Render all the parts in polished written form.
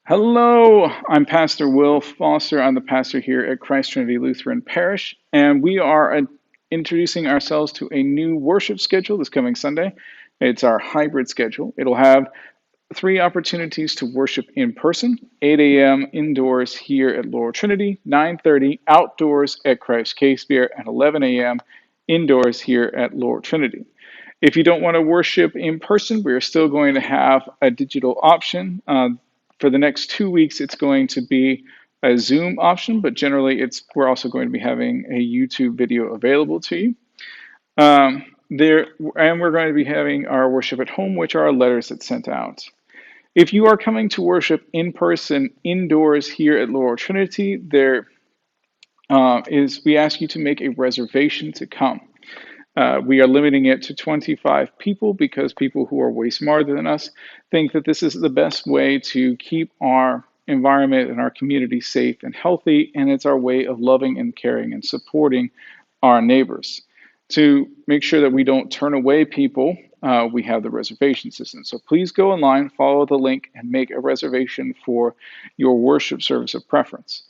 Hello, I'm Pastor Will Foster. I'm the pastor here at Christ Trinity Lutheran Parish, and we are introducing ourselves to a new worship schedule this coming Sunday. It's our hybrid schedule. It'll have three opportunities to worship in person: 8 a.m. indoors here at Lower Trinity, 9:30 outdoors at Christ Case-Beer, and 11 a.m. indoors here at Lower Trinity. If you don't want to worship in person, we're still going to have a digital option. For the next 2 weeks, it's going to be a Zoom option, but generally, we're also going to be having a YouTube video available to you. And we're going to be having our worship at home, which are our letters that's sent out. If you are coming to worship in person indoors here at Lower Trinity, we ask you to make a reservation to come. We are limiting it to 25 people because people who are way smarter than us think that this is the best way to keep our environment and our community safe and healthy, and it's our way of loving and caring and supporting our neighbors. To make sure that we don't turn away people, we have the reservation system. So please go online, follow the link, and make a reservation for your worship service of preference.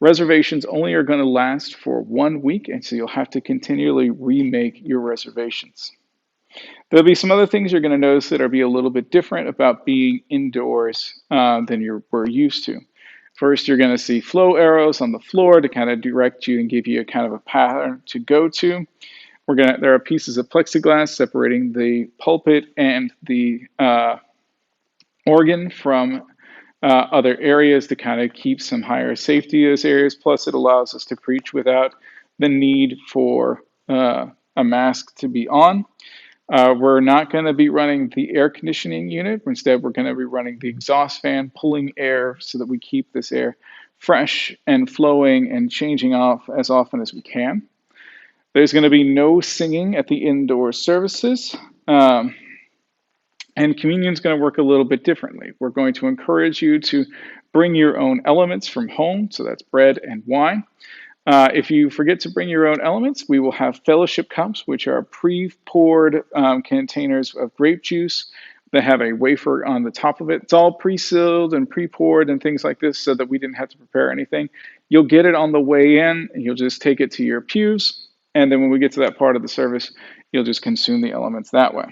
Reservations only are going to last for 1 week, and so you'll have to continually remake your reservations. There'll be some other things you're going to notice that are be a little bit different about being indoors than we're used to. First, you're going to see flow arrows on the floor to kind of direct you and give you a kind of a pattern to go to. There are pieces of plexiglass separating the pulpit and the organ from other areas to kind of keep some higher safety in those areas. Plus, it allows us to preach without the need for a mask to be on. We're not going to be running the air conditioning unit. Instead, we're going to be running the exhaust fan, pulling air so that we keep this air fresh and flowing and changing off as often as we can. There's going to be no singing at the indoor services. And communion is going to work a little bit differently. We're going to encourage you to bring your own elements from home, so that's bread and wine. If you forget to bring your own elements, we will have fellowship cups, which are pre-poured containers of grape juice that have a wafer on the top of it. It's all pre-sealed and pre-poured and things like this so that we didn't have to prepare anything. You'll get it on the way in, and you'll just take it to your pews. And then when we get to that part of the service, you'll just consume the elements that way.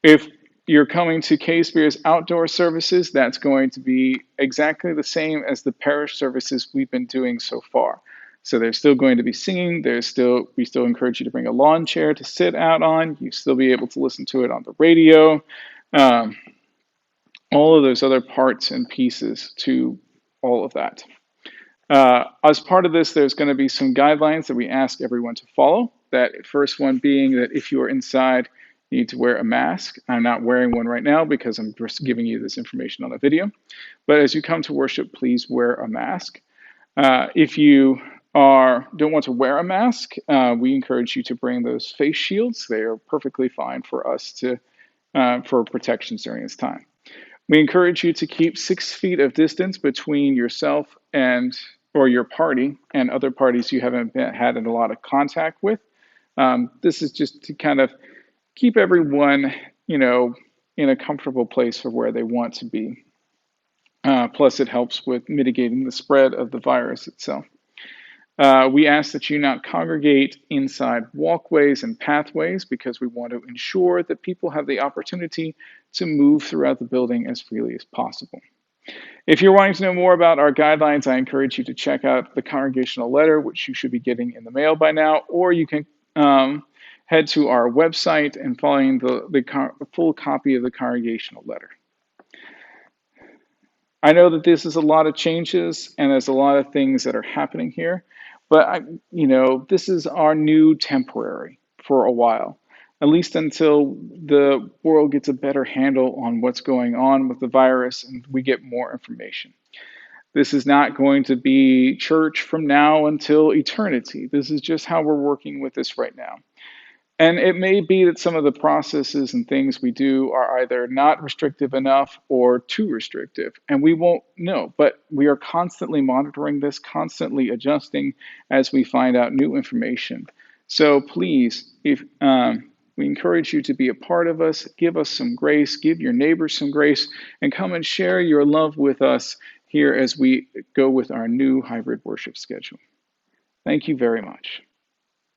If you're coming to Case-Beer's outdoor services, that's going to be exactly the same as the parish services we've been doing so far. So there's still going to be singing. We still encourage you to bring a lawn chair to sit out on. You still be able to listen to it on the radio. All of those other parts and pieces to all of that. As part of this, there's going to be some guidelines that we ask everyone to follow. That first one being that if you are inside, you need to wear a mask. I'm not wearing one right now because I'm just giving you this information on a video. But as you come to worship, please wear a mask. If you don't want to wear a mask, we encourage you to bring those face shields. They are perfectly fine for us for protections during this time. We encourage you to keep 6 feet of distance between yourself or your party and other parties you haven't had a lot of contact with. This is just to kind of keep everyone, in a comfortable place for where they want to be. Plus, it helps with mitigating the spread of the virus itself. We ask that you not congregate inside walkways and pathways because we want to ensure that people have the opportunity to move throughout the building as freely as possible. If you're wanting to know more about our guidelines, I encourage you to check out the congregational letter, which you should be getting in the mail by now, or you can head to our website and find the full copy of the congregational letter. I know that this is a lot of changes and there's a lot of things that are happening here, but this is our new temporary for a while, at least until the world gets a better handle on what's going on with the virus and we get more information. This is not going to be church from now until eternity. This is just how we're working with this right now. And it may be that some of the processes and things we do are either not restrictive enough or too restrictive, and we won't know. But we are constantly monitoring this, constantly adjusting as we find out new information. So please, if We encourage you to be a part of us, give us some grace, give your neighbors some grace, and come and share your love with us here as we go with our new hybrid worship schedule. Thank you very much.